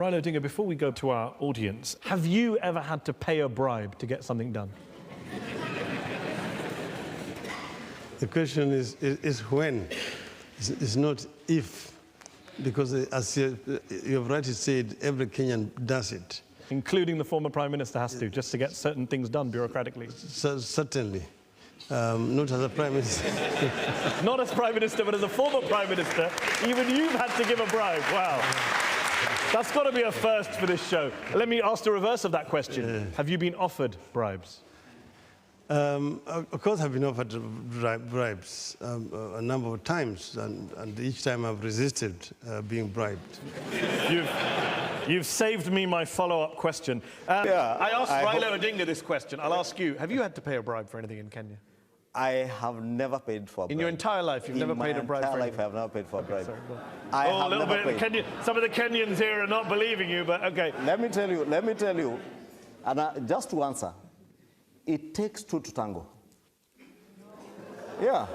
Raila Odinga, before we go to our audience, have you ever had to pay a bribe to get something done? The question is when. It's not if. Because as you have rightly said, every Kenyan does it. Including the former Prime Minister has to, just to get certain things done bureaucratically. Certainly. Not as a Prime Minister. Not as Prime Minister, but as a former Prime Minister, even you've had to give a bribe. Wow. That's got to be a first for this show. Let me ask the reverse of that question. Have you been offered bribes? Of course, I've been offered bribes a number of times, and each time I've resisted being bribed. You've saved me my follow-up question. I asked Raila Odinga this question. I'll ask you. Have you had to pay a bribe for anything in Kenya? I have never paid for a bribe. In your entire life, you've never paid a bribe? In my entire life, I have never paid for a bribe. Sorry, I have never paid. Some of the Kenyans here are not believing you, but okay. Let me tell you, and just to answer, it takes two to tango. Yeah,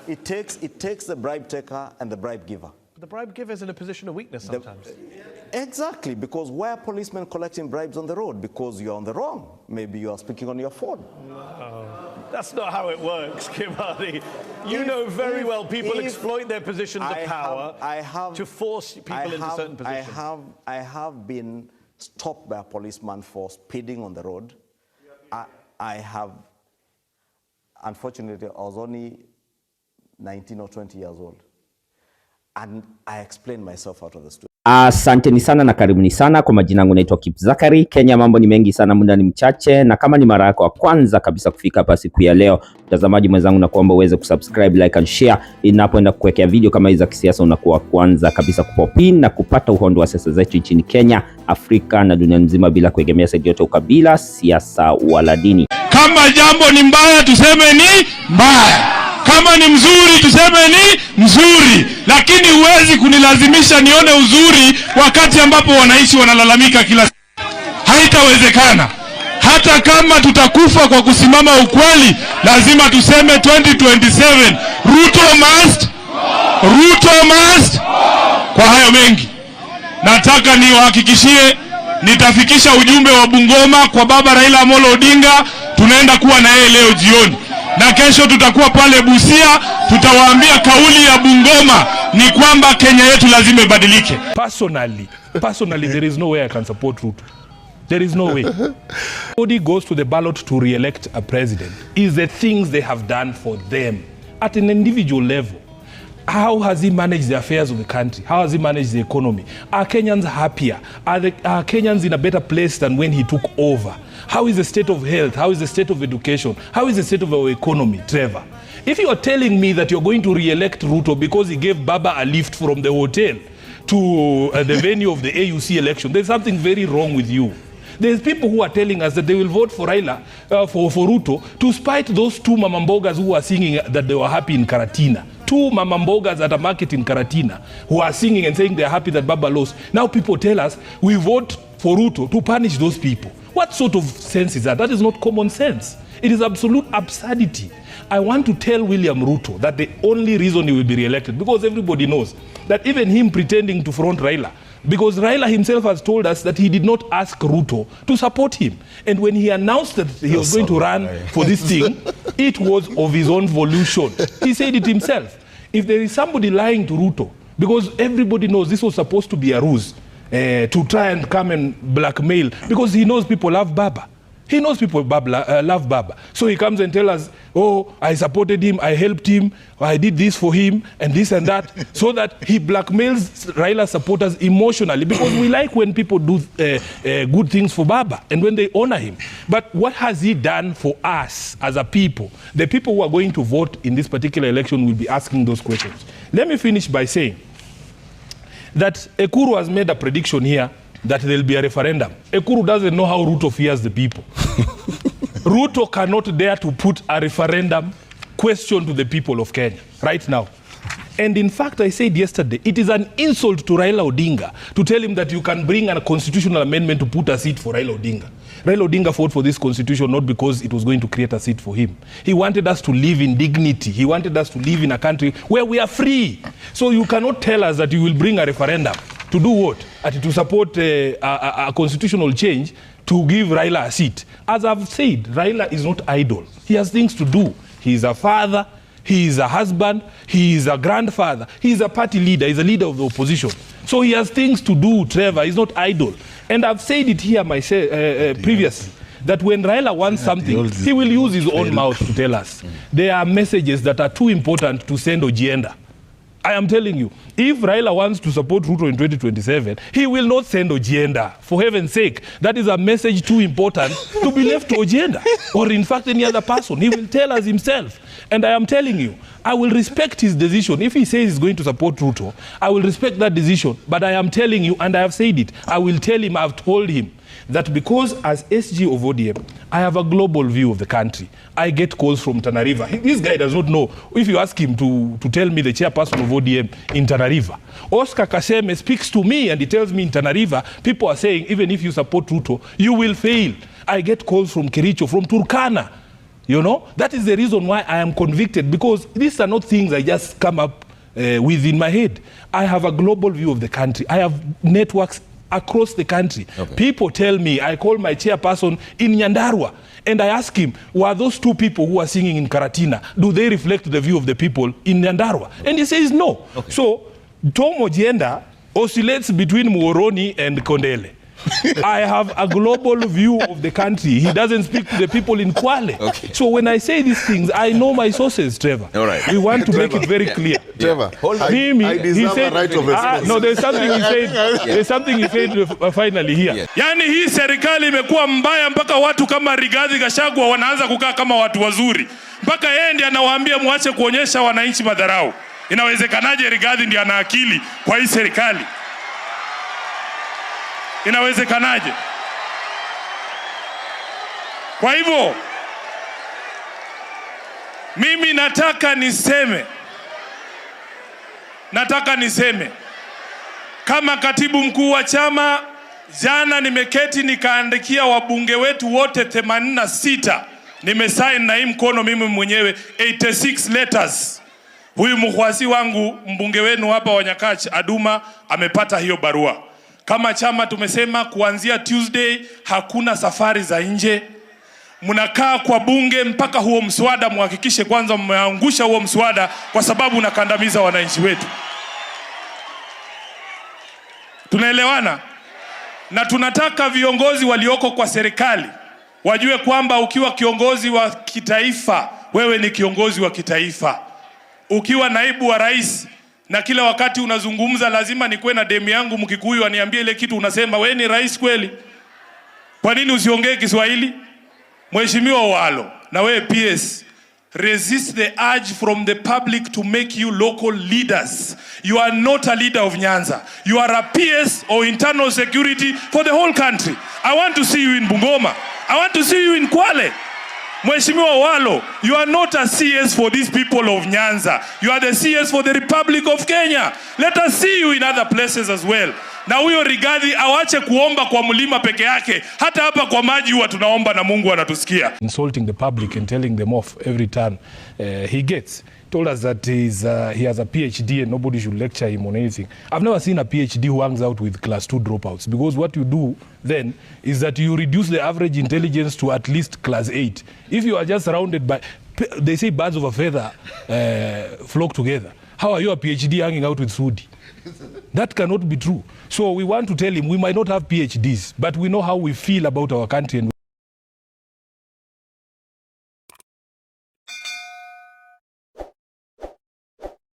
it takes the bribe taker and the bribe giver. But the bribe giver is in a position of weakness sometimes. Exactly, because why are policemen collecting bribes on the road? Because you're on the wrong. Maybe you are speaking on your phone. No, that's not how it works, Kimani. You know very well people exploit their positions of power to force people into certain positions. I have been stopped by a policeman for speeding on the road. I have, unfortunately, I was only 19 or 20 years old. And I explained myself out of the story. Asanteni sana na karibuni sana. Kwa majina yangu naitwa Kip Zakari. Kenya mambo ni mengi sana, muda ni mchache, na kama ni mara yako ya kwanza kabisa kufika hapa siku ya leo, mtazamaji mwenzangu, na kuomba uweze kusubscribe, like and share. Inapoenda kuwekea video kama hizi za kisiasa, unakuwa kwanza kabisa kupopin na kupata uhondo wa siasa zetu nchini Kenya, Afrika na dunia nzima, bila kuegemea side yote, ukabila, siasa wala dini. Kama jambo ni mbaya tuseme ni mbaya, kama ni mzuri tuseme ni mzuri, lakini huwezi kunilazimisha nione uzuri wakati ambapo wananchi wanalalamika kila siku. Haitawezekana. Hata kama tutakufa kwa kusimama ukweli, lazima tuseme 2027 Ruto must. Kwa hayo mengi, nataka niwahakikishie nitafikisha ujumbe wa Bungoma kwa baba Raila Amolo Odinga. Tunaenda kuwa na yeye leo jioni, na kesho tutakuwa pale Busia. Tutawaambia kauli ya Bungoma ni kwamba Kenya yetu lazima ibadilike. Personally, there is no way I can support Ruto. There is no way. Nobody goes to the ballot to re-elect a president. Is the things they have done for them at an individual level. How has he managed the affairs of the country? How has he managed the economy? Are Kenyans happier? Are Kenyans in a better place than when he took over? How is the state of health? How is the state of education? How is the state of our economy, Trevor? If you are telling me that you're going to re-elect Ruto because he gave Baba a lift from the hotel to the venue of the AUC election, there's something very wrong with you. There's people who are telling us that they will vote for Raila, for Ruto, to spite those two mamambogas who are singing that they were happy in Karatina. Two mamambogas at a market in Karatina who are singing and saying they're happy that Baba lost. Now people tell us we vote for Ruto to punish those people. What sort of sense is that? That is not common sense. It is absolute absurdity. I want to tell William Ruto that the only reason he will be re-elected, because everybody knows that even him pretending to front Raila, because Raila himself has told us that he did not ask Ruto to support him. And when he announced that he was going to run for this thing, it was of his own volition. He said it himself. If there is somebody lying to Ruto, because everybody knows this was supposed to be a ruse, to try and come and blackmail, because he knows people love Baba. He knows people love Baba. So he comes and tells us, oh, I supported him, I helped him, I did this for him, and this and that, so that he blackmails Raila supporters emotionally, because we like when people do good things for Baba and when they honor him. But what has he done for us as a people? The people who are going to vote in this particular election will be asking those questions. Let me finish by saying that Ekuru has made a prediction here that there will be a referendum. Ekuru doesn't know how Ruto fears the people. Ruto cannot dare to put a referendum question to the people of Kenya right now. And in fact, I said yesterday, it is an insult to Raila Odinga to tell him that you can bring a constitutional amendment to put a seat for Raila Odinga. Raila Odinga fought for this constitution not because it was going to create a seat for him. He wanted us to live in dignity. He wanted us to live in a country where we are free. So you cannot tell us that you will bring a referendum To do what? To support a constitutional change to give Raila a seat. As I've said, Raila is not idle. He has things to do. He is a father, he is a husband, he is a grandfather, he is a party leader, he is a leader of the opposition. So he has things to do, Trevor. He's not idle. And I've said it here myself previously, that when Raila wants something, he will use his own mouth to tell us. There are messages that are too important to send agenda. I am telling you, if Raila wants to support Ruto in 2027, he will not send agenda. For heaven's sake, that is a message too important to be left to agenda, or in fact any other person. He will tell us himself. And I am telling you, I will respect his decision. If he says he's going to support Ruto, I will respect that decision. But I am telling you, and I have said it, I will tell him, I've told him, that because as SG of ODM, I have a global view of the country. I get calls from Tana River. This guy does not know. If you ask him to tell me the chairperson of ODM in Tana River, Oscar Kaseme speaks to me and he tells me in Tana River, people are saying, even if you support Ruto, you will fail. I get calls from Kericho, from Turkana. You know, that is the reason why I am convicted, because these are not things I just come up within my head. I have a global view of the country. I have networks across the country. Okay. People tell me, I call my chairperson in Nyandarua and I ask him, were those two people who are singing in Karatina, do they reflect the view of the people in Nyandarua? And he says no. Okay. So Tom Ojienda oscillates between Muhoroni and Kondele. I have a global view of the country. He doesn't speak to the people in Kwale. Okay. So when I say these things, I know my sources, Trevor. All right. We want to make it very clear. Trevor, I deserve a right of response. No, there's something he said. There's something he said finally here. Yes. Yani hii serikali imekuwa mbaya mpaka watu kama Rigathi Gachagua wanaanza kukaa kama watu wazuri. Mpaka yeye ndiye anawaambia muache kuonyesha wananchi madharau. Inawezekanaje Rigathi ndiye ana akili kwa hii serikali? Inawezekanaje? Kwa hivyo mimi nataka niseme kama katibu mkuu wa chama, jana nimeketi nikaandikia wabunge wetu wote 86, nimesign na hii mkono mimi mwenyewe 86 letters. Huyu mkhwasi wangu mbunge wenu hapa wa Nyakach Aduma amepata hiyo barua. Kama chama tumesema kuanzia Tuesday hakuna safari za nje. Mnakaa kwa bunge mpaka huo mswada muhakikishe kwanza mmeangusha huo mswada, kwa sababu unakandamiza wananchi wetu. Tunaelewana? Na tunataka viongozi walioko kwa serikali wajue kwamba ukiwa kiongozi wa kitaifa, wewe ni kiongozi wa kitaifa. Ukiwa naibu wa rais na kila wakati unazungumza lazima nikuwe na demu yangu Mkikuyu aniambie ile kitu unasema, wewe ni rais kweli? Kwa nini usiongee Kiswahili? Mheshimiwa Walo, na wewe PS, resist the urge from the public to make you local leaders. You are not a leader of Nyanza. You are a PS or internal security for the whole country. I want to see you in Bungoma. I want to see you in Kwale. Mheshimiwa Walo, you are not a CS for these people of Nyanza. You are the CS for the Republic of Kenya. Let us see you in other places as well. Na huyo Rigathi awache kuomba kwa mlima peke yake. Hata hapa kwa maji huwa tunaomba na Mungu anatusikia. Insulting the public and telling them off every time he gets. Told us that he has a PhD and nobody should lecture him on anything. I've never seen a PhD who hangs out with class 2 dropouts, because what you do then is that you reduce the average intelligence to at least class 8. If you are just surrounded by, they say birds of a feather flock together. How are you a PhD hanging out with Sudi? That cannot be true. So we want to tell him we might not have PhDs, but we know how we feel about our country. And